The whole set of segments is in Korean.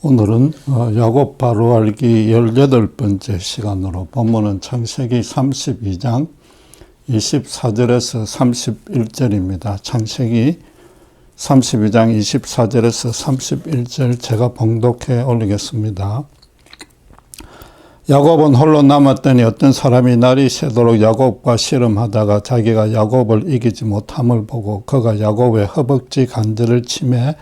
오늘은 야곱 바로 알기 18번째 시간으로 본문은 창세기 32장 24절에서 31절입니다. 창세기 32장 24절에서 31절 제가 봉독해 올리겠습니다. 야곱은 홀로 남았더니 어떤 사람이 날이 새도록 야곱과 씨름하다가 자기가 야곱을 이기지 못함을 보고 그가 야곱의 허벅지 관절을 치매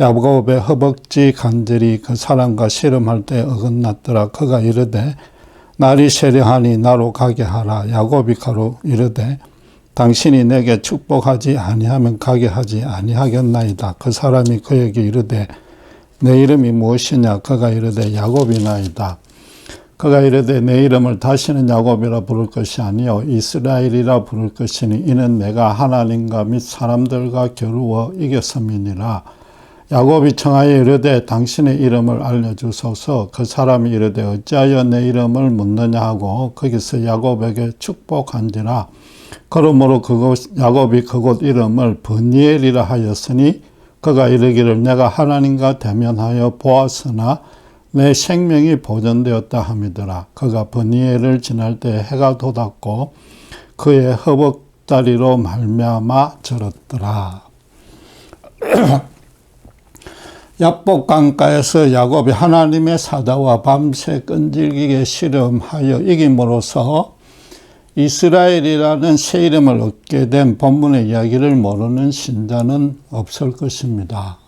야곱의 허벅지 관절이 그 사람과 씨름할 때 어긋났더라. 그가 이르되 날이 세려하니 나로 가게 하라. 야곱이 가로 이르되 당신이 내게 축복하지 아니하면 가게 하지 아니하겠나이다. 그 사람이 그에게 이르되 내 이름이 무엇이냐. 그가 이르되 야곱이나이다. 그가 이르되 내 이름을 다시는 야곱이라 부를 것이 아니요 이스라엘이라 부를 것이니 이는 내가 하나님과 및 사람들과 겨루어 이겼음이니라. 야곱이 청하여 이르되 당신의 이름을 알려주소서. 그 사람이 이르되 어찌하여 내 이름을 묻느냐 하고 거기서 야곱에게 축복한지라. 그러므로 야곱이 그곳 이름을 브니엘이라 하였으니 그가 이르기를 내가 하나님과 대면하여 보았으나 내 생명이 보존되었다 함이더라. 그가 브니엘을 지날 때 해가 돋았고 그의 허벅다리로 말미암아 절었더라. 약복 강가에서 야곱이 하나님의 사자와 밤새 끈질기게 씨름하여 이김으로써 이스라엘이라는 새 이름을 얻게 된 본문의 이야기를 모르는 신자는 없을 것입니다.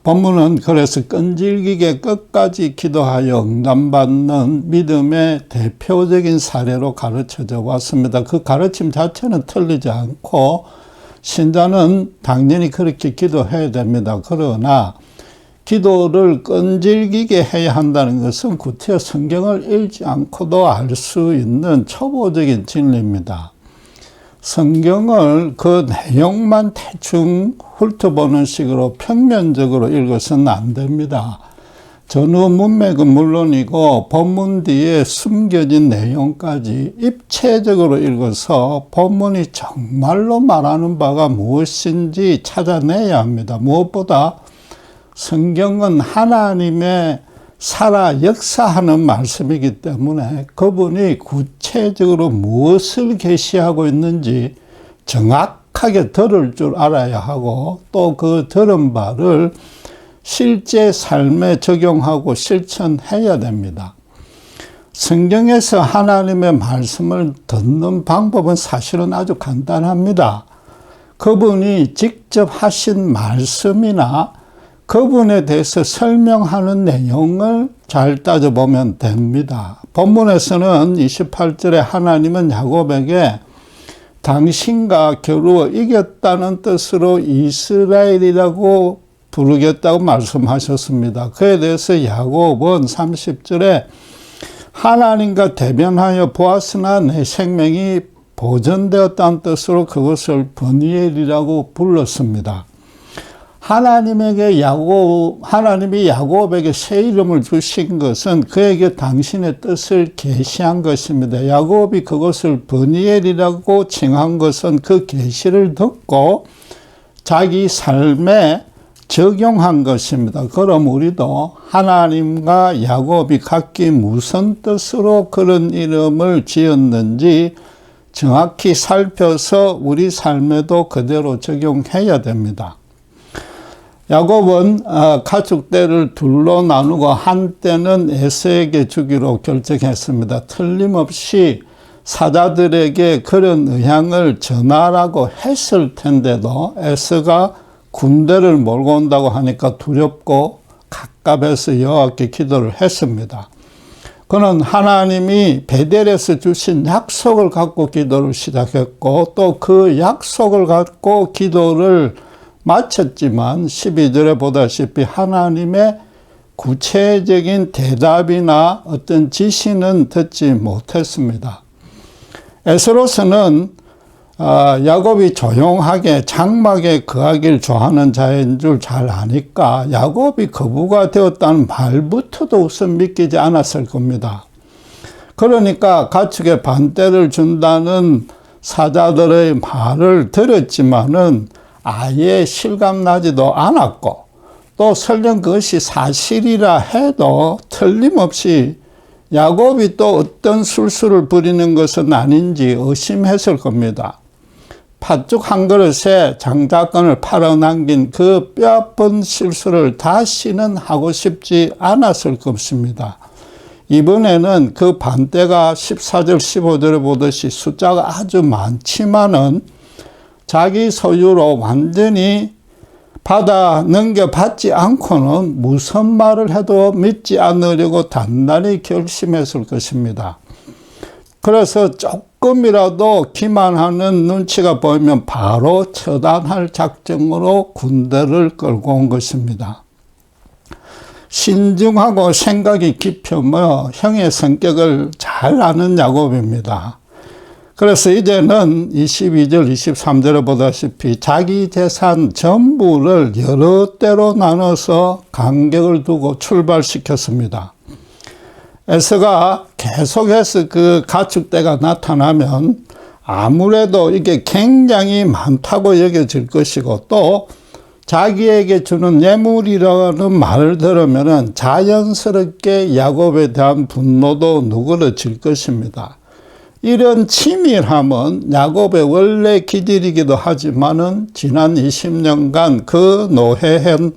본문은 그래서 끈질기게 끝까지 기도하여 응답받는 믿음의 대표적인 사례로 가르쳐져 왔습니다. 그 가르침 자체는 틀리지 않고 신자는 당연히 그렇게 기도해야 됩니다. 그러나 기도를 끈질기게 해야 한다는 것은 구태여 성경을 읽지 않고도 알 수 있는 초보적인 진리입니다. 성경을 그 내용만 대충 훑어보는 식으로 평면적으로 읽어서는 안 됩니다. 전후 문맥은 물론이고 본문 뒤에 숨겨진 내용까지 입체적으로 읽어서 본문이 정말로 말하는 바가 무엇인지 찾아내야 합니다. 무엇보다 성경은 하나님의 살아 역사하는 말씀이기 때문에 그분이 구체적으로 무엇을 계시하고 있는지 정확하게 들을 줄 알아야 하고 또 그 들은 바를 실제 삶에 적용하고 실천해야 됩니다. 성경에서 하나님의 말씀을 듣는 방법은 사실은 아주 간단합니다. 그분이 직접 하신 말씀이나 그분에 대해서 설명하는 내용을 잘 따져보면 됩니다. 본문에서는 28절에 하나님은 야곱에게 당신과 겨루어 이겼다는 뜻으로 이스라엘이라고 부르겠다고 말씀하셨습니다. 그에 대해서 야곱은 30절에 하나님과 대면하여 보았으나 내 생명이 보존되었다는 뜻으로 그것을 브니엘이라고 불렀습니다. 하나님이 야곱에게 새 이름을 주신 것은 그에게 당신의 뜻을 계시한 것입니다. 야곱이 그것을 브니엘이라고 칭한 것은 그 계시를 듣고 자기 삶에 적용한 것입니다. 그럼 우리도 하나님과 야곱이 각기 무슨 뜻으로 그런 이름을 지었는지 정확히 살펴서 우리 삶에도 그대로 적용해야 됩니다. 야곱은 가축대를 둘로 나누고 한때는 에서에게 주기로 결정했습니다. 틀림없이 사자들에게 그런 의향을 전하라고 했을 텐데도 에서가 군대를 몰고 온다고 하니까 두렵고 갑갑해서 여호와께 기도를 했습니다. 그는 하나님이 베델에서 주신 약속을 갖고 기도를 시작했고 또 그 약속을 갖고 기도를 마쳤지만 12절에 보다시피 하나님의 구체적인 대답이나 어떤 지시는 듣지 못했습니다. 에서로서는 야곱이 조용하게 장막에 거하길 좋아하는 자인 줄 잘 아니까 야곱이 거부가 되었다는 말부터도 우선 믿기지 않았을 겁니다. 그러니까 가축에 반대를 준다는 사자들의 말을 들었지만은 아예 실감나지도 않았고 또 설령 그것이 사실이라 해도 틀림없이 야곱이 또 어떤 술수를 부리는 것은 아닌지 의심했을 겁니다. 팥죽 한 그릇에 장자권을 팔아남긴 그 뼈아픈 실수를 다시는 하고 싶지 않았을 것입니다. 이번에는 그 반대가 14절 15절에 보듯이 숫자가 아주 많지만은 자기 소유로 완전히 받아 넘겨받지 않고는 무슨 말을 해도 믿지 않으려고 단단히 결심했을 것입니다. 그래서 조금이라도 기만하는 눈치가 보이면 바로 처단할 작정으로 군대를 끌고 온 것입니다. 신중하고 생각이 깊으며 형의 성격을 잘 아는 야곱입니다. 그래서 이제는 22절 23절에 보다시피 자기 재산 전부를 여러 대로 나눠서 간격을 두고 출발시켰습니다. 에서가 계속해서 그 가축대가 나타나면 아무래도 이게 굉장히 많다고 여겨질 것이고, 또 자기에게 주는 예물이라는 말을 들으면 자연스럽게 야곱에 대한 분노도 누그러질 것입니다. 이런 치밀함은 야곱의 원래 기질이기도 하지만은 지난 20년간 그 노회한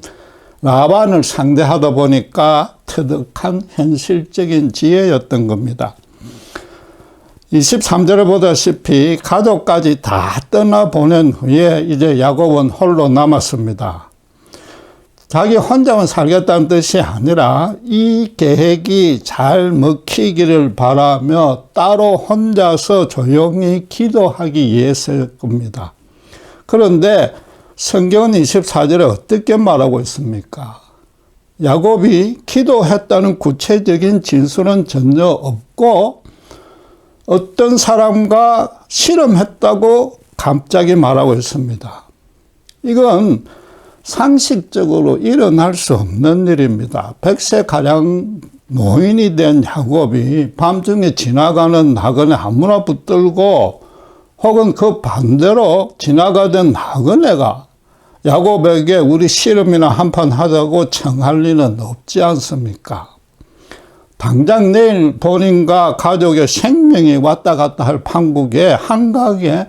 라반을 상대하다 보니까 터득한 현실적인 지혜였던 겁니다. 23절에 보다시피 가족까지 다 떠나보낸 후에 이제 야곱은 홀로 남았습니다. 자기 혼자만 살겠다는 뜻이 아니라 이 계획이 잘 먹히기를 바라며 따로 혼자서 조용히 기도하기 위해서일 겁니다. 그런데 성경은 24절에 어떻게 말하고 있습니까? 야곱이 기도했다는 구체적인 진술은 전혀 없고 어떤 사람과 씨름했다고 갑자기 말하고 있습니다. 이건 상식적으로 일어날 수 없는 일입니다. 100세가량 노인이 된 야곱이 밤중에 지나가는 나그네 아무나 붙들고 혹은 그 반대로 지나가던 나그네가 야곱에게 우리 씨름이나 한판 하자고 청할 리는 없지 않습니까? 당장 내일 본인과 가족의 생명이 왔다 갔다 할 판국에 한가하게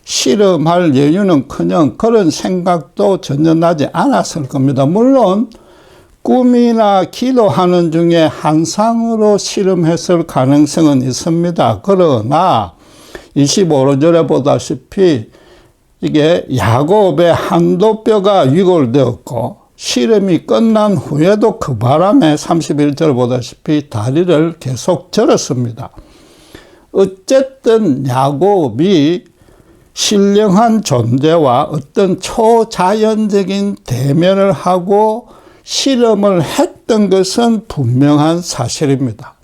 씨름할 여유는커녕 그런 생각도 전혀 나지 않았을 겁니다. 물론 꿈이나 기도하는 중에 한상으로 씨름했을 가능성은 있습니다. 그러나 25절에 보다시피 이게 야곱의 한도뼈가 위골되었고 씨름이 끝난 후에도 그 바람에 31절 보다시피 다리를 계속 절었습니다. 어쨌든 야곱이 신령한 존재와 어떤 초자연적인 대면을 하고 씨름을 했던 것은 분명한 사실입니다.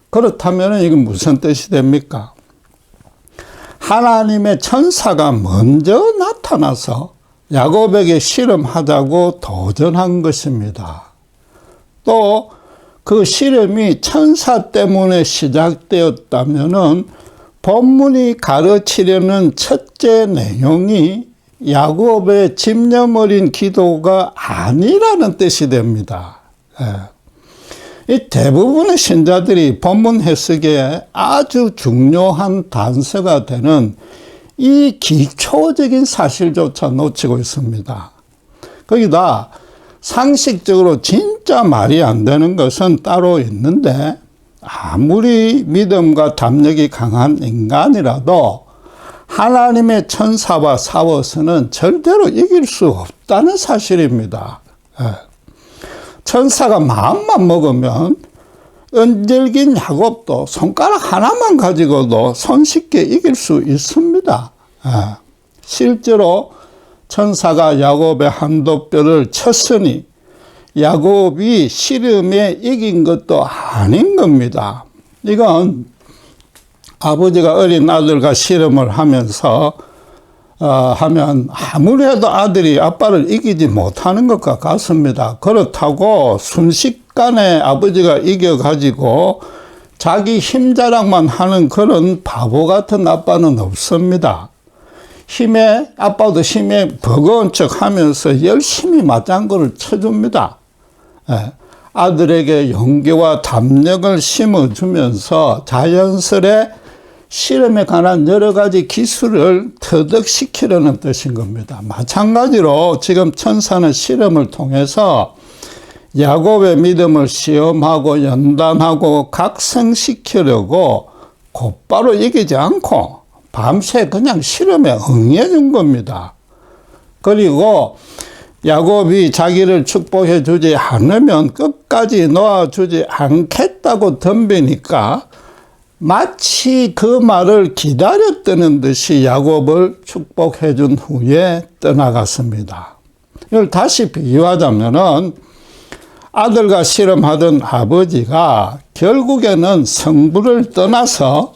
그렇다면 이건 무슨 뜻이 됩니까? 하나님의 천사가 먼저 나타나서 야곱에게 씨름하자고 도전한 것입니다. 또 그 씨름이 천사 때문에 시작되었다면은 본문이 가르치려는 첫째 내용이 야곱의 집념어린 기도가 아니라는 뜻이 됩니다. 이 대부분의 신자들이 본문 해석에 아주 중요한 단서가 되는 이 기초적인 사실조차 놓치고 있습니다. 거기다 상식적으로 진짜 말이 안 되는 것은 따로 있는데 아무리 믿음과 담력이 강한 인간이라도 하나님의 천사와 싸워서는 절대로 이길 수 없다는 사실입니다. 천사가 마음만 먹으면 은질긴 야곱도 손가락 하나만 가지고도 손쉽게 이길 수 있습니다. 실제로 천사가 야곱의 한도뼈를 쳤으니 야곱이 씨름에 이긴 것도 아닌 겁니다. 이건 아버지가 어린 아들과 씨름을 하면서 하면 아무리 해도 아들이 아빠를 이기지 못하는 것과 같습니다. 그렇다고 순식간에 아버지가 이겨가지고 자기 힘 자랑만 하는 그런 바보 같은 아빠는 없습니다. 아빠도 힘에 버거운 척 하면서 열심히 맞장구를 쳐줍니다. 예. 아들에게 용기와 담력을 심어주면서 자연스레 실험에 관한 여러 가지 기술을 터득시키려는 뜻인 겁니다. 마찬가지로 지금 천사는 실험을 통해서 야곱의 믿음을 시험하고 연단하고 각성시키려고 곧바로 이기지 않고 밤새 그냥 실험에 응해 준 겁니다. 그리고 야곱이 자기를 축복해 주지 않으면 끝까지 놓아주지 않겠다고 덤비니까 마치 그 말을 기다렸다는 듯이 야곱을 축복해 준 후에 떠나갔습니다. 이걸 다시 비유하자면은 아들과 실험하던 아버지가 결국에는 성부를 떠나서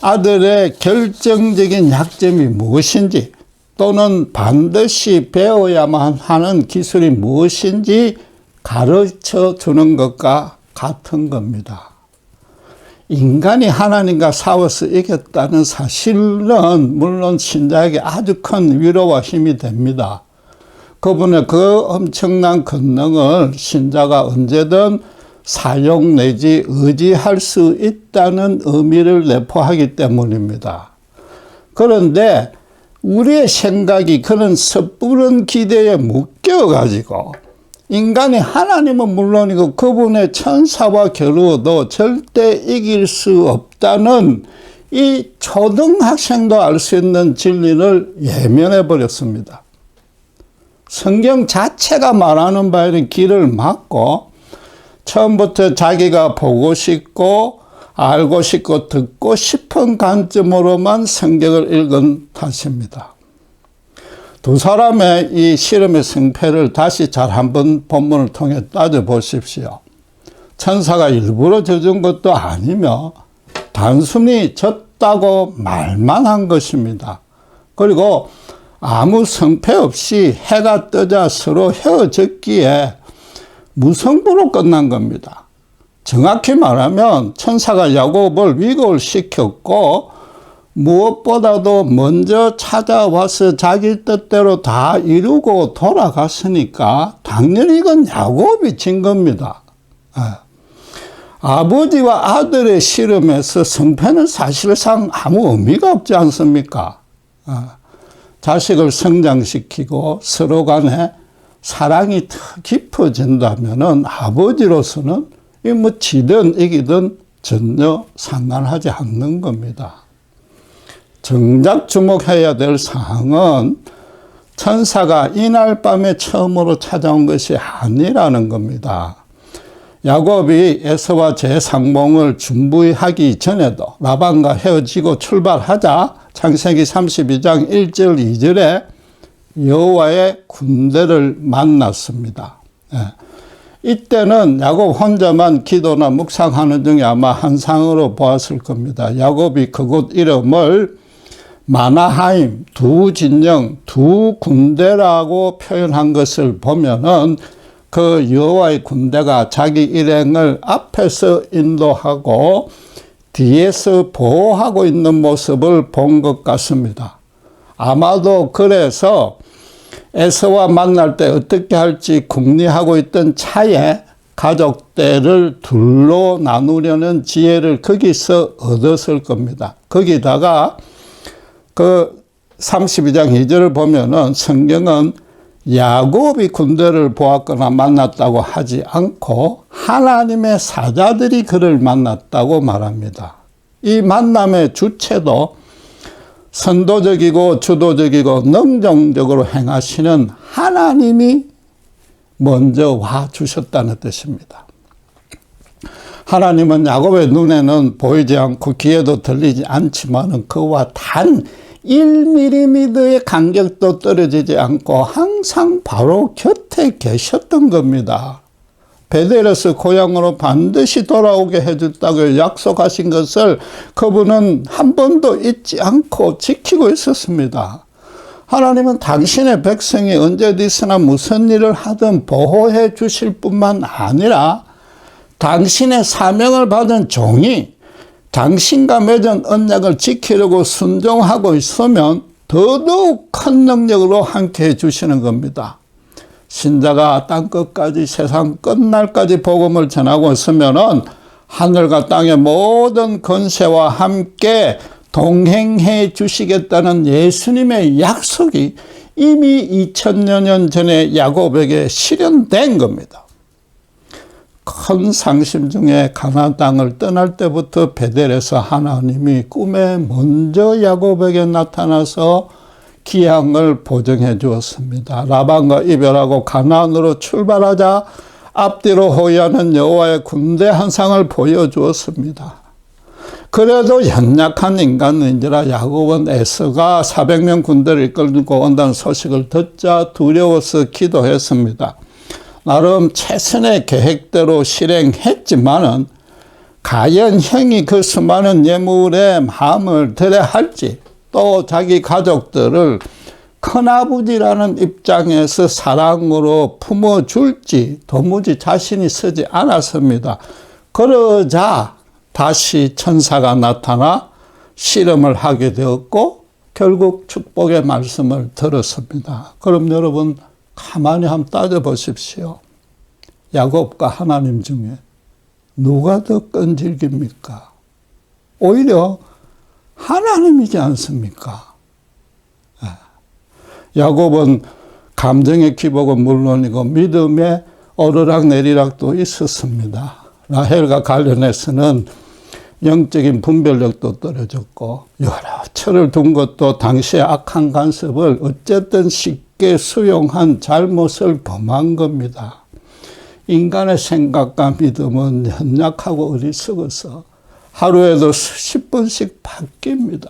아들의 결정적인 약점이 무엇인지 또는 반드시 배워야만 하는 기술이 무엇인지 가르쳐 주는 것과 같은 겁니다. 인간이 하나님과 싸워서 이겼다는 사실은 물론 신자에게 아주 큰 위로와 힘이 됩니다. 그분의 그 엄청난 권능을 신자가 언제든 사용 내지 의지할 수 있다는 의미를 내포하기 때문입니다. 그런데 우리의 생각이 그런 섣부른 기대에 묶여가지고 인간이 하나님은 물론이고 그분의 천사와 겨루어도 절대 이길 수 없다는 이 초등학생도 알 수 있는 진리를 예면해 버렸습니다. 성경 자체가 말하는 바에는 길을 막고 처음부터 자기가 보고 싶고 알고 싶고 듣고 싶은 관점으로만 성경을 읽은 탓입니다. 두 사람의 이 실험의 승패를 다시 잘 한번 본문을 통해 따져보십시오. 천사가 일부러 져준 것도 아니며 단순히 졌다고 말만 한 것입니다. 그리고 아무 성패 없이 해가 뜨자 서로 헤어졌기에 무승부로 끝난 겁니다. 정확히 말하면 천사가 야곱을 위급을 시켰고 무엇보다도 먼저 찾아와서 자기 뜻대로 다 이루고 돌아갔으니까 당연히 이건 야곱이 진 겁니다. 아버지와 아들의 실험에서 성패는 사실상 아무 의미가 없지 않습니까? 자식을 성장시키고 서로 간에 사랑이 더 깊어진다면은 아버지로서는 뭐 지든 이기든 전혀 상관하지 않는 겁니다. 정작 주목해야 될 사항은 천사가 이날 밤에 처음으로 찾아온 것이 아니라는 겁니다. 야곱이 에서와 제상봉을 준비하기 전에도 라반과 헤어지고 출발하자 창세기 32장 1절 2절에 여호와의 군대를 만났습니다. 이때는 야곱 혼자만 기도나 묵상하는 중에 아마 환상으로 보았을 겁니다. 야곱이 그곳 이름을 마나하임, 두 진영, 두 군대라고 표현한 것을 보면은 그 여호와의 군대가 자기 일행을 앞에서 인도하고 뒤에서 보호하고 있는 모습을 본 것 같습니다. 아마도 그래서 에서와 만날 때 어떻게 할지 궁리하고 있던 차에 가족들을 둘로 나누려는 지혜를 거기서 얻었을 겁니다. 거기다가 그 32장 2절을 보면은 성경은 야곱이 군대를 보았거나 만났다고 하지 않고 하나님의 사자들이 그를 만났다고 말합니다. 이 만남의 주체도 선도적이고 주도적이고 능동적으로 행하시는 하나님이 먼저 와 주셨다는 뜻입니다. 하나님은 야곱의 눈에는 보이지 않고 귀에도 들리지 않지만 그와 단 1mm의 간격도 떨어지지 않고 항상 바로 곁에 계셨던 겁니다. 베델에서 고향으로 반드시 돌아오게 해줬다고 약속하신 것을 그분은 한 번도 잊지 않고 지키고 있었습니다. 하나님은 당신의 백성이 언제 어디서나 무슨 일을 하든 보호해 주실 뿐만 아니라 당신의 사명을 받은 종이 당신과 맺은 언약을 지키려고 순종하고 있으면 더더욱 큰 능력으로 함께 해주시는 겁니다. 신자가 땅끝까지 세상 끝날까지 복음을 전하고 있으면은 하늘과 땅의 모든 권세와 함께 동행해 주시겠다는 예수님의 약속이 이미 2000여 년 전에 야곱에게 실현된 겁니다. 큰 상심 중에 가나안 땅을 떠날 때부터 베델에서 하나님이 꿈에 먼저 야곱에게 나타나서 기항을 보증해 주었습니다. 라반과 이별하고 가나안으로 출발하자 앞뒤로 호위하는 여호와의 군대 한 상을 보여주었습니다. 그래도 연약한 인간인지라 야곱은 에서가 400명 군대를 이끌고 온다는 소식을 듣자 두려워서 기도했습니다. 나름 최선의 계획대로 실행했지만은 과연 형이 그 수많은 예물에 마음을 들여야 할지, 또 자기 가족들을 큰아버지라는 입장에서 사랑으로 품어줄지 도무지 자신이 서지 않았습니다. 그러자 다시 천사가 나타나 실험을 하게 되었고 결국 축복의 말씀을 들었습니다. 그럼 여러분 가만히 한번 따져보십시오. 야곱과 하나님 중에 누가 더 끈질깁니까? 오히려 하나님이지 않습니까? 야곱은 감정의 기복은 물론이고 믿음의 오르락내리락도 있었습니다. 라헬과 관련해서는 영적인 분별력도 떨어졌고 여러 철을 둔 것도 당시의 악한 간섭을 어쨌든 쉽게 수용한 잘못을 범한 겁니다. 인간의 생각과 믿음은 연약하고 어리석어서 하루에도 수십 번씩 바뀝니다.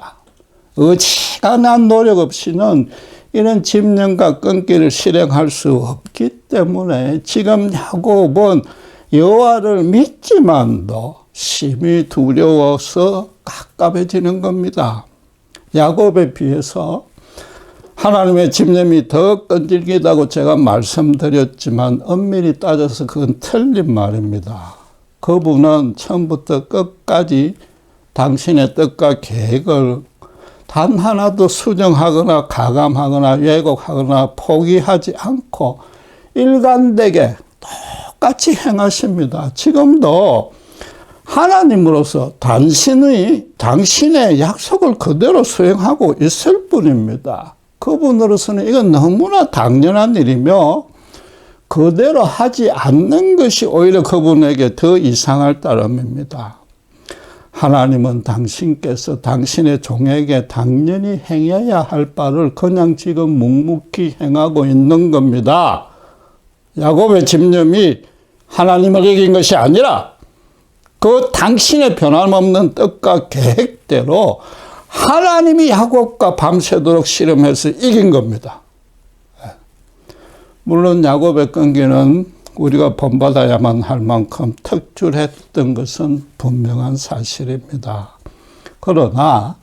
어지간한 노력 없이는 이런 집념과 끈기를 실행할 수 없기 때문에 지금 야곱은 여호와를 믿지만도 심히 두려워서 깝깝해지는 겁니다. 야곱에 비해서 하나님의 집념이 더 끈질기다고 제가 말씀드렸지만 엄밀히 따져서 그건 틀린 말입니다. 그분은 처음부터 끝까지 당신의 뜻과 계획을 단 하나도 수정하거나 가감하거나 왜곡하거나 포기하지 않고 일관되게 똑같이 행하십니다. 지금도 하나님으로서 당신의 약속을 그대로 수행하고 있을 뿐입니다. 그분으로서는 이건 너무나 당연한 일이며 그대로 하지 않는 것이 오히려 그분에게 더 이상할 따름입니다. 하나님은 당신께서 당신의 종에게 당연히 행해야 할 바를 그냥 지금 묵묵히 행하고 있는 겁니다. 야곱의 집념이 하나님을 이긴 것이 아니라 그 당신의 변함없는 뜻과 계획대로 하나님이 야곱과 밤새도록 씨름해서 이긴 겁니다. 물론 야곱의 끈기는 우리가 본받아야만 할 만큼 특출했던 것은 분명한 사실입니다. 그러나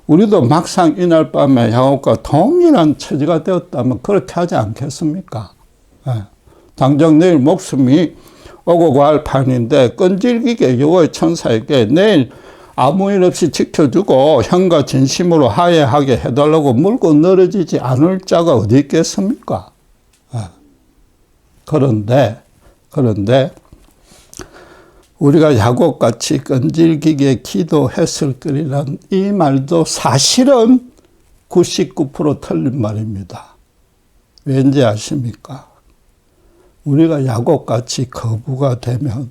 우리도 막상 이날 밤에 야곱과 동일한 처지가 되었다면 그렇게 하지 않겠습니까? 당장 내일 목숨이 오고 갈 판인데 끈질기게 여호와의 천사에게 내일 아무 일 없이 지켜주고 형과 진심으로 화해하게 해달라고 물고 늘어지지 않을 자가 어디 있겠습니까? 그런데 우리가 야곱같이 끈질기게 기도했을 거리란 이 말도 사실은 99% 틀린 말입니다. 왠지 아십니까? 우리가 야곱같이 거부가 되면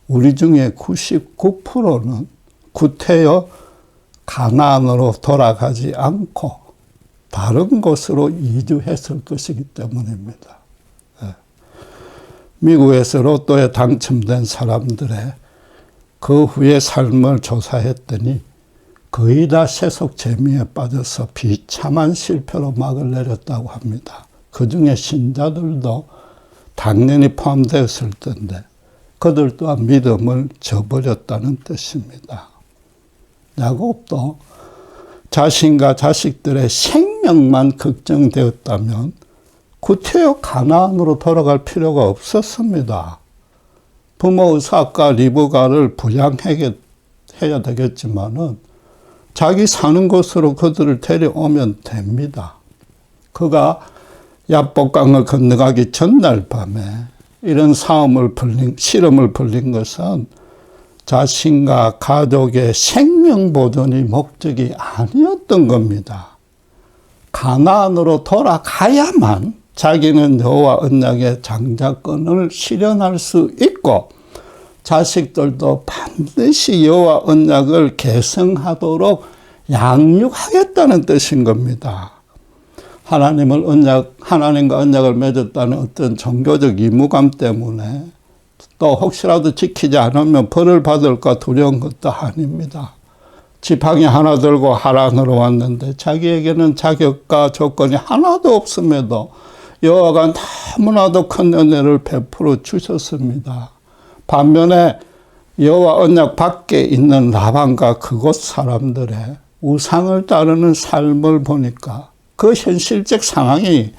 우리 중에 99%는 구태여 가나안으로 돌아가지 않고 다른 곳으로 이주했을 것이기 때문입니다. 미국에서 로또에 당첨된 사람들의 그 후의 삶을 조사했더니 거의 다 세속 재미에 빠져서 비참한 실패로 막을 내렸다고 합니다. 그 중에 신자들도 당연히 포함되었을 텐데 그들 또한 믿음을 저버렸다는 뜻입니다. 야곱도 자신과 자식들의 생명만 걱정되었다면 구태여 가나안으로 돌아갈 필요가 없었습니다. 부모 이삭과 리브가를 부양해야 되겠지만은 자기 사는 곳으로 그들을 데려오면 됩니다. 그가 야복강을 건너가기 전날 밤에 이런 실험을 벌린 것은 자신과 가족의 생명 보존이 목적이 아니었던 겁니다. 가나안으로 돌아가야만 자기는 여호와 언약의 장자권을 실현할 수 있고 자식들도 반드시 여호와 언약을 계승하도록 양육하겠다는 뜻인 겁니다. 하나님과 언약을 맺었다는 어떤 종교적 의무감 때문에 또 혹시라도 지키지 않으면 벌을 받을까 두려운 것도 아닙니다. 지팡이 하나 들고 하란으로 왔는데 자기에게는 자격과 조건이 하나도 없음에도 여호와가 너무나도 큰 은혜를 베풀어 주셨습니다. 반면에 여호와 언약 밖에 있는 라반과 그곳 사람들의 우상을 따르는 삶을 보니까 그 현실적 상황이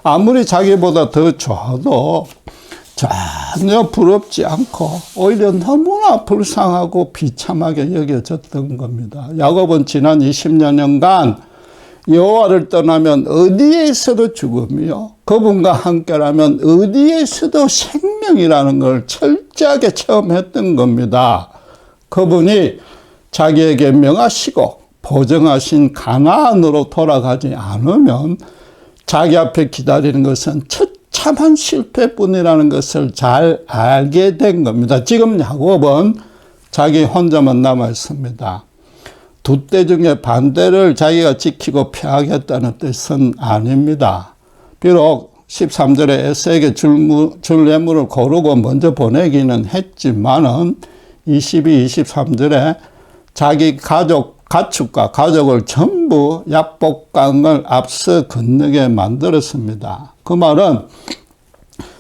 아무리 자기보다 더 좋아도 전혀 부럽지 않고 오히려 너무나 불쌍하고 비참하게 여겨졌던 겁니다. 야곱은 지난 20년간 여호와를 떠나면 어디에서도 죽음이요, 그분과 함께라면 어디에서도 생명이라는 걸 철저하게 체험했던 겁니다. 그분이 자기에게 명하시고 보정하신 가나안으로 돌아가지 않으면 자기 앞에 기다리는 것은 처참한 실패뿐이라는 것을 잘 알게 된 겁니다. 지금 야곱은 자기 혼자만 남아 있습니다. 두 때 중에 반대를 자기가 지키고 피하겠다는 뜻은 아닙니다. 비록 13절에 에서에게 줄 예물을 고르고 먼저 보내기는 했지만은 23절에 자기 가축과 가족을 전부 야복강을 앞서 건너게 만들었습니다. 그 말은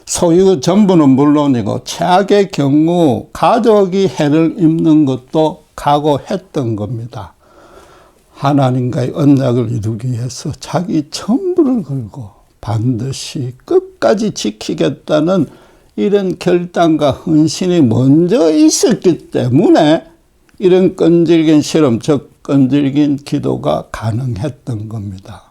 소유 전부는 물론이고 최악의 경우 가족이 해를 입는 것도 각오했던 겁니다. 하나님과의 언약을 이루기 위해서 자기 전부를 걸고 반드시 끝까지 지키겠다는 이런 결단과 헌신이 먼저 있었기 때문에 이런 끈질긴 실험, 즉 끈질긴 기도가 가능했던 겁니다.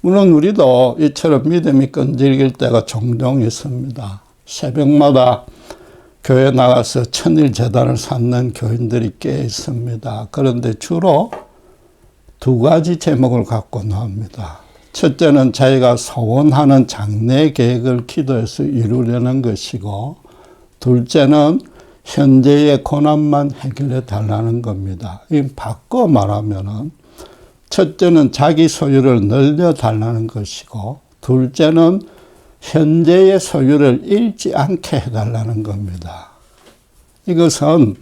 물론 우리도 이처럼 믿음이 끈질길 때가 종종 있습니다. 새벽마다 교회 나가서 천일 제단을 쌓는 교인들이 꽤 있습니다. 그런데 주로 두 가지 제목을 갖고 나옵니다. 첫째는 자기가 소원하는 장래 계획을 기도해서 이루려는 것이고, 둘째는 현재의 고난만 해결해 달라는 겁니다. 이 바꿔 말하면은 첫째는 자기 소유를 늘려 달라는 것이고, 둘째는 현재의 소유를 잃지 않게 해달라는 겁니다. 이것은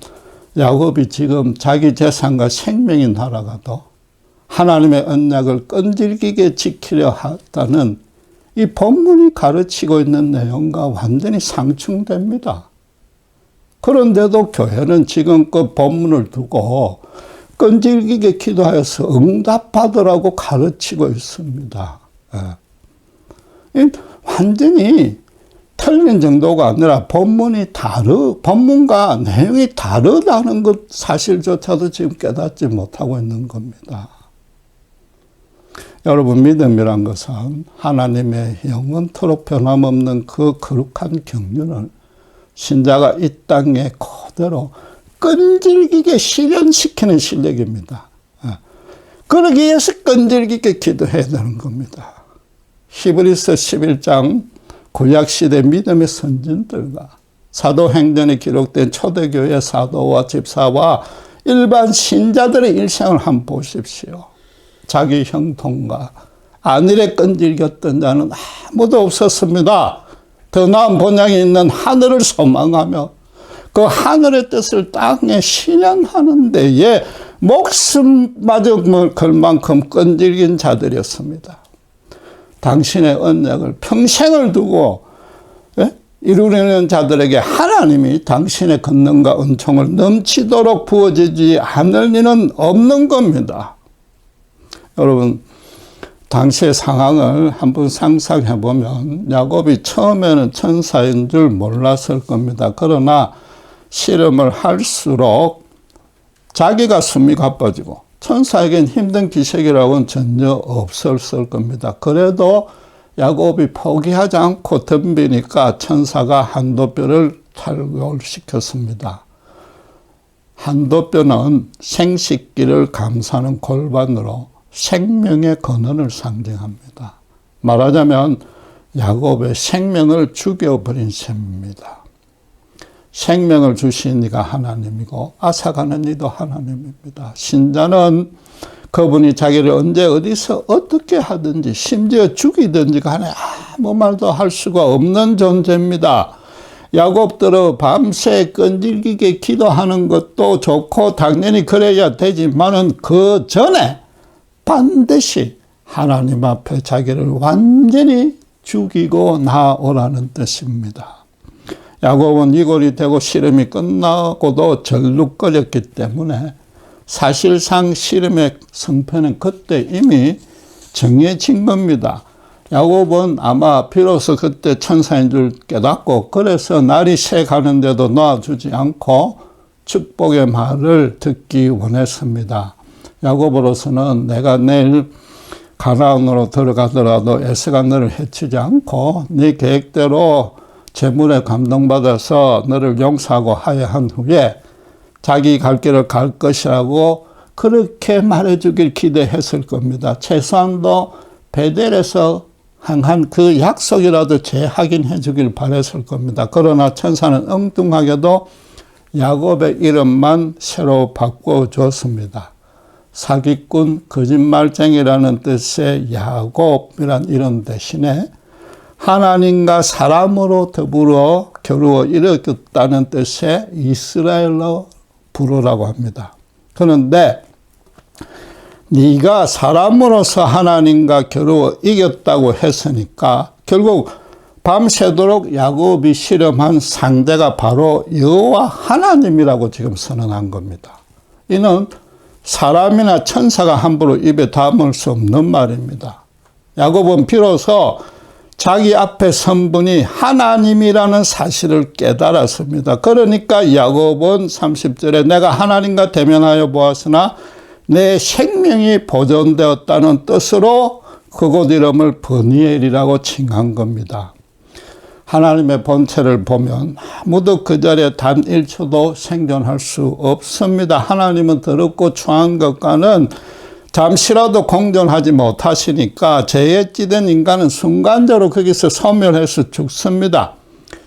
야곱이 지금 자기 재산과 생명이 날아가도 하나님의 언약을 끈질기게 지키려 했다는 이 본문이 가르치고 있는 내용과 완전히 상충됩니다. 그런데도 교회는 지금 그 본문을 두고 끈질기게 기도하여서 응답받으라고 가르치고 있습니다. 완전히 틀린 정도가 아니라 본문과 내용이 다르다는 것 사실조차도 지금 깨닫지 못하고 있는 겁니다. 여러분, 믿음이란 것은 하나님의 영원토록 변함없는 그 거룩한 경륜을 신자가 이 땅에 그대로 끈질기게 실현시키는 실력입니다. 그러기 위해서 끈질기게 기도해야 되는 겁니다. 히브리서 11장 구약시대 믿음의 선진들과 사도행전에 기록된 초대교회 사도와 집사와 일반 신자들의 일생을 한번 보십시오. 자기 형통과 안일에 끈질겼던 자는 아무도 없었습니다. 더 나은 본향이 있는 하늘을 소망하며 그 하늘의 뜻을 땅에 실현하는 데에 목숨마저 걸 만큼 끈질긴 자들이었습니다. 당신의 언약을 평생을 두고 이루려는 자들에게 하나님이 당신의 권능과 은총을 넘치도록 부어주지 않을 리는 없는 겁니다. 여러분, 당시의 상황을 한번 상상해 보면 야곱이 처음에는 천사인 줄 몰랐을 겁니다. 그러나 실험을 할수록 자기가 숨이 가빠지고 천사에겐 힘든 기색이라고는 전혀 없었을 겁니다. 그래도 야곱이 포기하지 않고 덤비니까 천사가 한도뼈를 탈골시켰습니다. 한도뼈는 생식기를 감싸는 골반으로 생명의 근원을 상징합니다. 말하자면 야곱의 생명을 죽여버린 셈입니다. 생명을 주신 이가 하나님이고 앗아가는 이도 하나님입니다. 신자는 그분이 자기를 언제 어디서 어떻게 하든지 심지어 죽이든지 간에 아무 말도 할 수가 없는 존재입니다. 야곱들은 밤새 끈질기게 기도하는 것도 좋고 당연히 그래야 되지만은 그 전에 반드시 하나님 앞에 자기를 완전히 죽이고 나오라는 뜻입니다. 야곱은 이골이 되고 씨름이 끝나고도 절룩거렸기 때문에 사실상 씨름의 승패는 그때 이미 정해진 겁니다. 야곱은 아마 비로소 그때 천사인 줄 깨닫고 그래서 날이 새 가는데도 놔주지 않고 축복의 말을 듣기 원했습니다. 야곱으로서는 내가 내일 가나안으로 들어가더라도 에서가 너를 해치지 않고 네 계획대로 재물에 감동받아서 너를 용서하고 하야한 후에 자기 갈 길을 갈 것이라고 그렇게 말해주길 기대했을 겁니다. 최소한도 베델에서 향한 그 약속이라도 재확인해 주길 바랬을 겁니다. 그러나 천사는 엉뚱하게도 야곱의 이름만 새로 바꿔줬습니다. 사기꾼, 거짓말쟁이라는 뜻의 야곱이란 이름 대신에 하나님과 사람으로 더불어 겨루어 이뤘다는 뜻의 이스라엘로 부르라고 합니다. 그런데 네가 사람으로서 하나님과 겨루어 이겼다고 했으니까 결국 밤새도록 야곱이 실험한 상대가 바로 여호와 하나님이라고 지금 선언한 겁니다. 이는 사람이나 천사가 함부로 입에 담을 수 없는 말입니다. 야곱은 비로소 자기 앞에 선 분이 하나님이라는 사실을 깨달았습니다. 그러니까 야곱은 30절에 내가 하나님과 대면하여 보았으나 내 생명이 보존되었다는 뜻으로 그곳 이름을 브니엘이라고 칭한 겁니다. 하나님의 본체를 보면 아무도 그 자리에 단 1초도 생존할 수 없습니다. 하나님은 더럽고 추한 것과는 잠시라도 공존하지 못하시니까 죄에 찌든 인간은 순간적으로 거기서 소멸해서 죽습니다.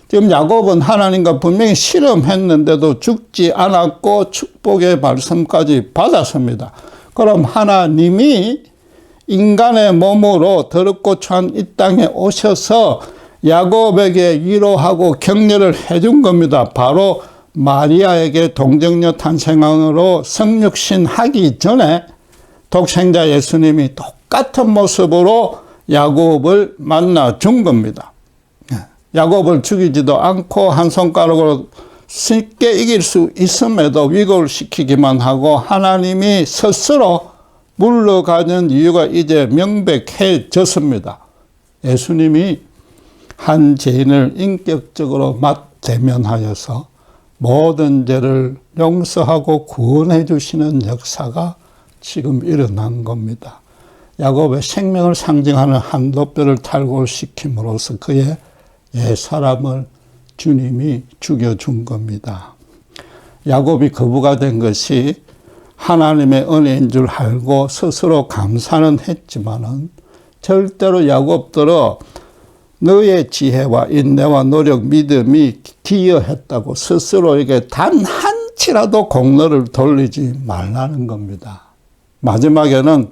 지금 야곱은 하나님과 분명히 실험했는데도 죽지 않았고 축복의 말씀까지 받았습니다. 그럼 하나님이 인간의 몸으로 더럽고 추한 이 땅에 오셔서 야곱에게 위로하고 격려를 해준 겁니다. 바로 마리아에게 동정녀 탄생으로 성육신하기 전에 독생자 예수님이 똑같은 모습으로 야곱을 만나 준 겁니다. 야곱을 죽이지도 않고 한 손가락으로 쉽게 이길 수 있음에도 위고를 시키기만 하고 하나님이 스스로 물러가는 이유가 이제 명백해졌습니다. 예수님이 한 죄인을 인격적으로 맞대면하여서 모든 죄를 용서하고 구원해 주시는 역사가 지금 일어난 겁니다. 야곱의 생명을 상징하는 한도뼈를 탈골시킴으로써 그의 옛사람을 주님이 죽여준 겁니다. 야곱이 거부가 된 것이 하나님의 은혜인 줄 알고 스스로 감사는 했지만은 절대로 야곱들은 너의 지혜와 인내와 노력, 믿음이 기여했다고 스스로에게 단 한치라도 공로를 돌리지 말라는 겁니다. 마지막에는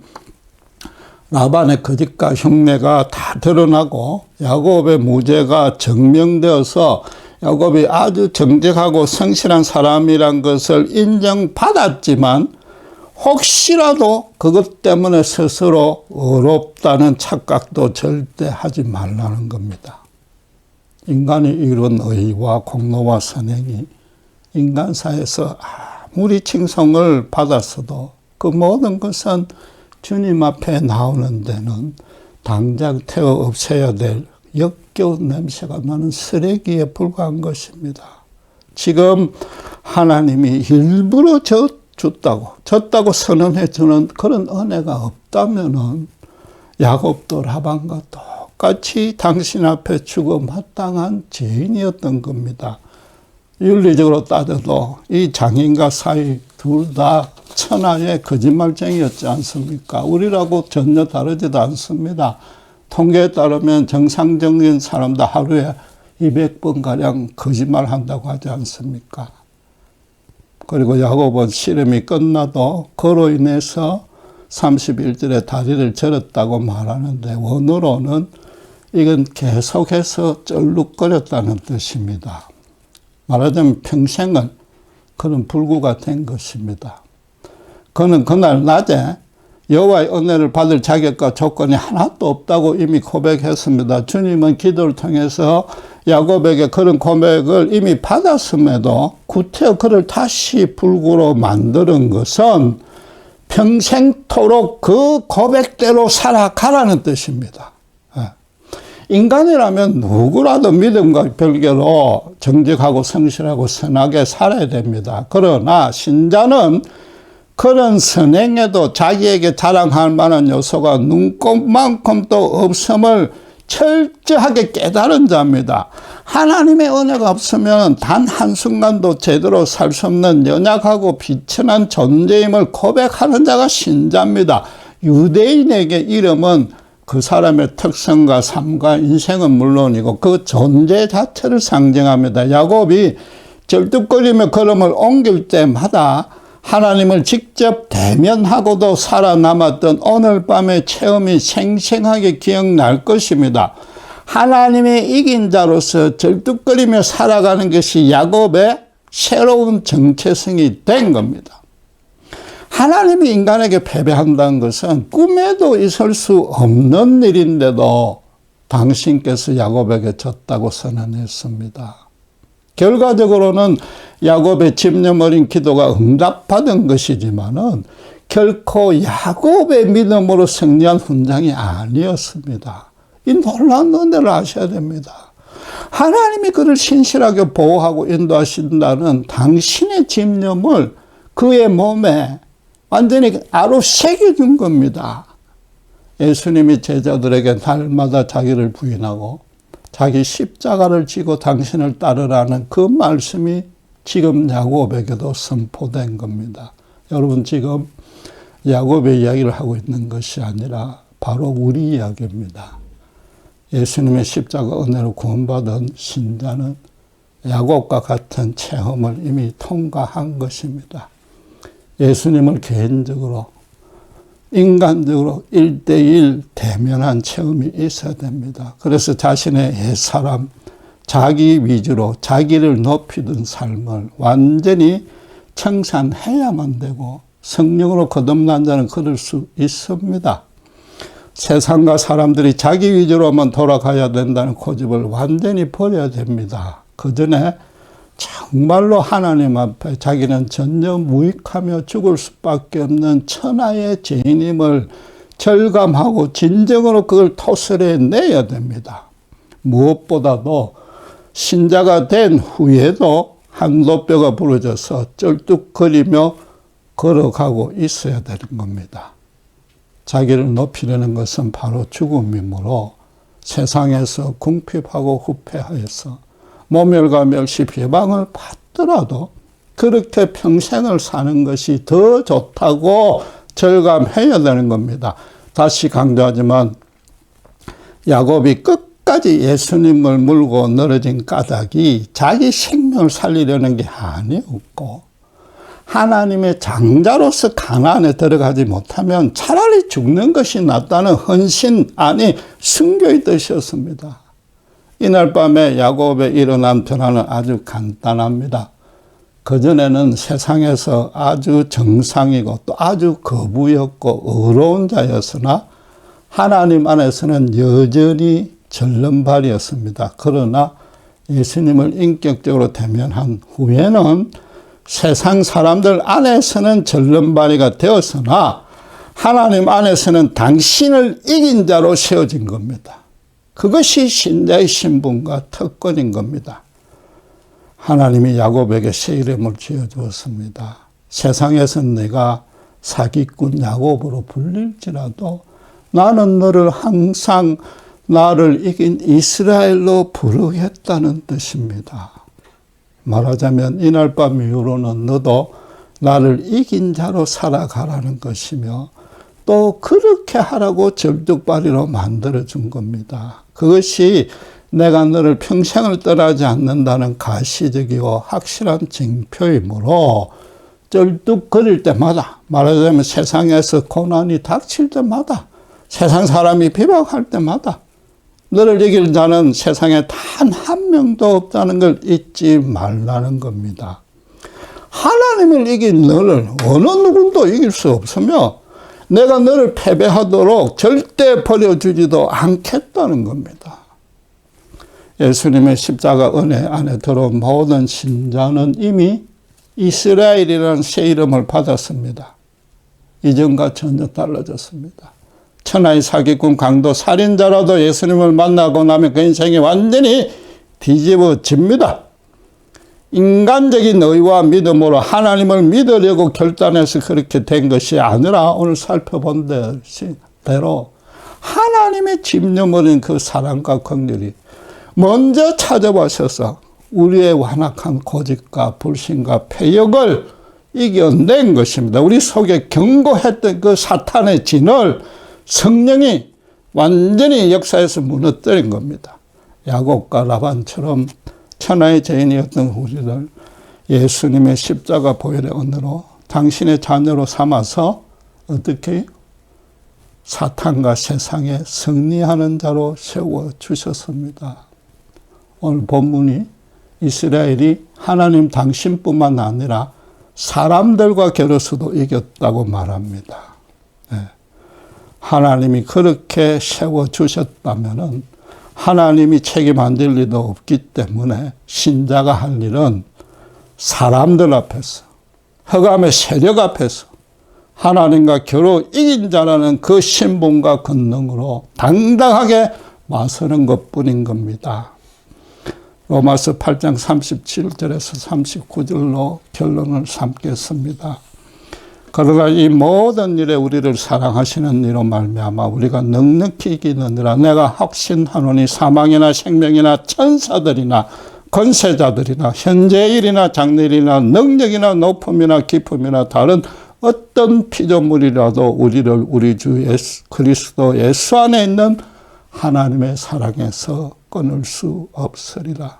라반의 거짓과 흉내가 다 드러나고 야곱의 무죄가 증명되어서 야곱이 아주 정직하고 성실한 사람이란 것을 인정받았지만 혹시라도 그것 때문에 스스로 어렵다는 착각도 절대 하지 말라는 겁니다. 인간이 이룬 의와 공로와 선행이 인간사에서 아무리 칭송을 받았어도 그 모든 것은 주님 앞에 나오는 데는 당장 태워 없애야 될 역겨운 냄새가 나는 쓰레기에 불과한 것입니다. 지금 하나님이 일부러 저 줬다고, 졌다고 선언해 주는 그런 은혜가 없다면은 야곱도 라반과 똑같이 당신 앞에 죽어 마땅한 죄인이었던 겁니다. 윤리적으로 따져도 이 장인과 사위 둘 다 천하의 거짓말쟁이였지 않습니까? 우리라고 전혀 다르지도 않습니다. 통계에 따르면 정상적인 사람도 하루에 200번가량 거짓말한다고 하지 않습니까? 그리고 야곱은 시름이 끝나도 그로 인해서 31절에 다리를 절었다고 말하는데 원어로는 이건 계속해서 쩔룩거렸다는 뜻입니다. 말하자면 평생을 그런 불구가 된 것입니다. 그는 그날 낮에 여호와의 은혜를 받을 자격과 조건이 하나도 없다고 이미 고백했습니다. 주님은 기도를 통해서 야곱에게 그런 고백을 이미 받았음에도 구태여 그를 다시 불구로 만드는 것은 평생토록 그 고백대로 살아가라는 뜻입니다. 인간이라면 누구라도 믿음과 별개로 정직하고 성실하고 선하게 살아야 됩니다. 그러나 신자는 그런 선행에도 자기에게 자랑할 만한 요소가 눈꼽만큼도 없음을 철저하게 깨달은 자입니다. 하나님의 은혜가 없으면 단 한순간도 제대로 살 수 없는 연약하고 비천한 존재임을 고백하는 자가 신자입니다. 유대인에게 이름은 그 사람의 특성과 삶과 인생은 물론이고 그 존재 자체를 상징합니다. 야곱이 절뚝거리며 걸음을 옮길 때마다 하나님을 직접 대면하고도 살아남았던 오늘 밤의 체험이 생생하게 기억날 것입니다. 하나님의 이긴 자로서 절뚝거리며 살아가는 것이 야곱의 새로운 정체성이 된 겁니다. 하나님이 인간에게 패배한다는 것은 꿈에도 있을 수 없는 일인데도 당신께서 야곱에게 졌다고 선언했습니다. 결과적으로는 야곱의 집념 어린 기도가 응답받은 것이지만은 결코 야곱의 믿음으로 승리한 훈장이 아니었습니다. 이 놀라운 은혜를 아셔야 됩니다. 하나님이 그를 신실하게 보호하고 인도하신다는 당신의 집념을 그의 몸에 완전히 아로 새겨준 겁니다. 예수님이 제자들에게 날마다 자기를 부인하고 자기 십자가를 지고 당신을 따르라는 그 말씀이 지금 야곱에게도 선포된 겁니다. 여러분 지금 야곱의 이야기를 하고 있는 것이 아니라 바로 우리 이야기입니다. 예수님의 십자가 은혜로 구원받은 신자는 야곱과 같은 체험을 이미 통과한 것입니다. 예수님을 개인적으로 인간적으로 1대1 대면한 체험이 있어야 됩니다. 그래서 자신의 옛사람, 자기 위주로 자기를 높이던 삶을 완전히 청산해야만 되고 성령으로 거듭난 자는 그럴 수 있습니다. 세상과 사람들이 자기 위주로만 돌아가야 된다는 고집을 완전히 버려야 됩니다. 그 전에 정말로 하나님 앞에 자기는 전혀 무익하며 죽을 수밖에 없는 천하의 죄인임을 절감하고 진정으로 그걸 토설해 내야 됩니다. 무엇보다도 신자가 된 후에도 한도뼈가 부러져서 쩔뚝거리며 걸어가고 있어야 되는 겁니다. 자기를 높이려는 것은 바로 죽음이므로 세상에서 궁핍하고 후패하여서 모멸과 멸시 비방을 받더라도 그렇게 평생을 사는 것이 더 좋다고 절감해야 되는 겁니다. 다시 강조하지만 야곱이 끝까지 예수님을 물고 늘어진 까닭이 자기 생명을 살리려는 게 아니었고 하나님의 장자로서 가나안에 들어가지 못하면 차라리 죽는 것이 낫다는 헌신 아니 순교의 뜻이었습니다. 이날 밤에 야곱에 일어난 변화는 아주 간단합니다. 그전에는 세상에서 아주 정상이고 또 아주 거부였고 의로운 자였으나 하나님 안에서는 여전히 절름발이었습니다. 그러나 예수님을 인격적으로 대면한 후에는 세상 사람들 안에서는 절름발이가 되었으나 하나님 안에서는 당신을 이긴 자로 세워진 겁니다. 그것이 신자의 신분과 특권인 겁니다. 하나님이 야곱에게 새 이름을 지어주었습니다. 세상에서 내가 사기꾼 야곱으로 불릴지라도 나는 너를 항상 나를 이긴 이스라엘로 부르겠다는 뜻입니다. 말하자면 이날 밤 이후로는 너도 나를 이긴 자로 살아가라는 것이며 또 그렇게 하라고 절뚝발이로 만들어준 겁니다. 그것이 내가 너를 평생을 떠나지 않는다는 가시적이고 확실한 징표이므로 쩔뚝거릴 때마다, 말하자면 세상에서 고난이 닥칠 때마다, 세상 사람이 비방할 때마다 너를 이길 자는 세상에 단 한 명도 없다는 걸 잊지 말라는 겁니다. 하나님을 이긴 너를 어느 누구도 이길 수 없으며 내가 너를 패배하도록 절대 버려주지도 않겠다는 겁니다. 예수님의 십자가 은혜 안에 들어온 모든 신자는 이미 이스라엘이라는 새 이름을 받았습니다. 이전과 전혀 달라졌습니다. 천하의 사기꾼 강도 살인자라도 예수님을 만나고 나면 그 인생이 완전히 뒤집어집니다. 인간적인 의와 믿음으로 하나님을 믿으려고 결단해서 그렇게 된 것이 아니라 오늘 살펴본 대로 하나님의 집념어린 그 사랑과 긍휼이 먼저 찾아와셔서 우리의 완악한 고집과 불신과 패역을 이겨낸 것입니다. 우리 속에 경고했던 그 사탄의 진을 성령이 완전히 역사에서 무너뜨린 겁니다. 야곱과 라반처럼 천하의 죄인이었던 우리를 예수님의 십자가 보혈의 은혜로 당신의 자녀로 삼아서 어떻게 사탄과 세상에 승리하는 자로 세워주셨습니다. 오늘 본문이 이스라엘이 하나님 당신뿐만 아니라 사람들과 겨루서도 이겼다고 말합니다. 네. 하나님이 그렇게 세워주셨다면 하나님이 책임 안 질 리도 없기 때문에 신자가 할 일은 사람들 앞에서, 흑암의 세력 앞에서 하나님과 겨루 이긴 자라는 그 신분과 권능으로 당당하게 맞서는 것뿐인 겁니다. 로마서 8장 37절에서 39절로 결론을 삼겠습니다. 그러나 이 모든 일에 우리를 사랑하시는 이로 말미암아 우리가 넉넉히 이기느니라. 내가 확신하노니 사망이나 생명이나 천사들이나 권세자들이나 현재의 일이나 장래일이나 능력이나 높음이나 깊음이나 다른 어떤 피조물이라도 우리를 우리 주 그리스도 예수 안에 있는 하나님의 사랑에서 끊을 수 없으리라.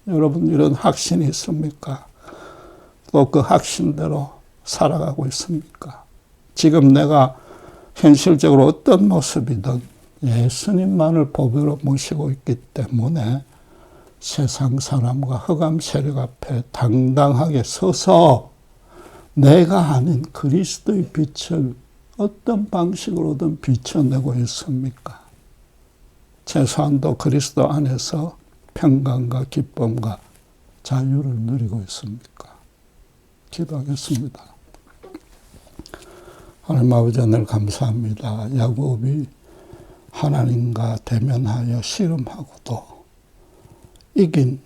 여러분, 이런 확신이 있습니까? 또 그 확신대로 살아가고 있습니까? 지금 내가 현실적으로 어떤 모습이든 예수님만을 보배로 모시고 있기 때문에 세상 사람과 흑암 세력 앞에 당당하게 서서 내가 아닌 그리스도의 빛을 어떤 방식으로든 비춰내고 있습니까? 최소한도 그리스도 안에서 평강과 기쁨과 자유를 누리고 있습니까? 기도하겠습니다. 하나님 아버지, 오늘 감사합니다. 야곱이 하나님과 대면하여 씨름하고도 이긴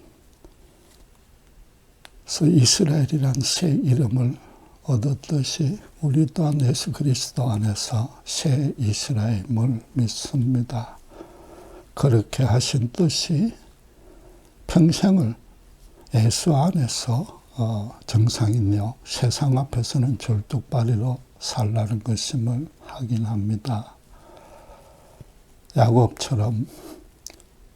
이스라엘이란 새 이름을 얻었듯이 우리 또한 예수 그리스도 안에서 새 이스라엘임을 믿습니다. 그렇게 하신 뜻이 평생을 예수 안에서 정상인요, 세상 앞에서는 절뚝발이로 살라는 것임을 확인합니다. 야곱처럼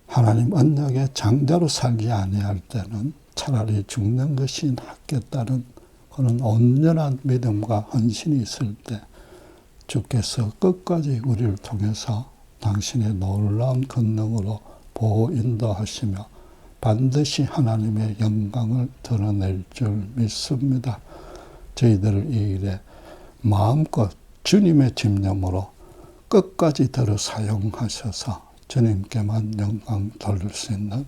하나님 언약의 장자로 살지 아니할 때는 차라리 죽는 것이 낫겠다는 그런 온전한 믿음과 헌신이 있을 때 주께서 끝까지 우리를 통해서 당신의 놀라운 권능으로 보호 인도하시며 반드시 하나님의 영광을 드러낼 줄 믿습니다. 저희들을 이 일에 마음껏 주님의 집념으로 끝까지 들어 사용하셔서 주님께만 영광 돌릴 수 있는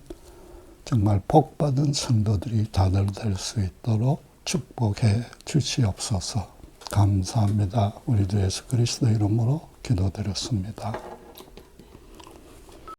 정말 복받은 성도들이 다들 될 수 있도록 축복해 주시옵소서. 감사합니다. 우리 주 예수 그리스도 이름으로 기도드렸습니다.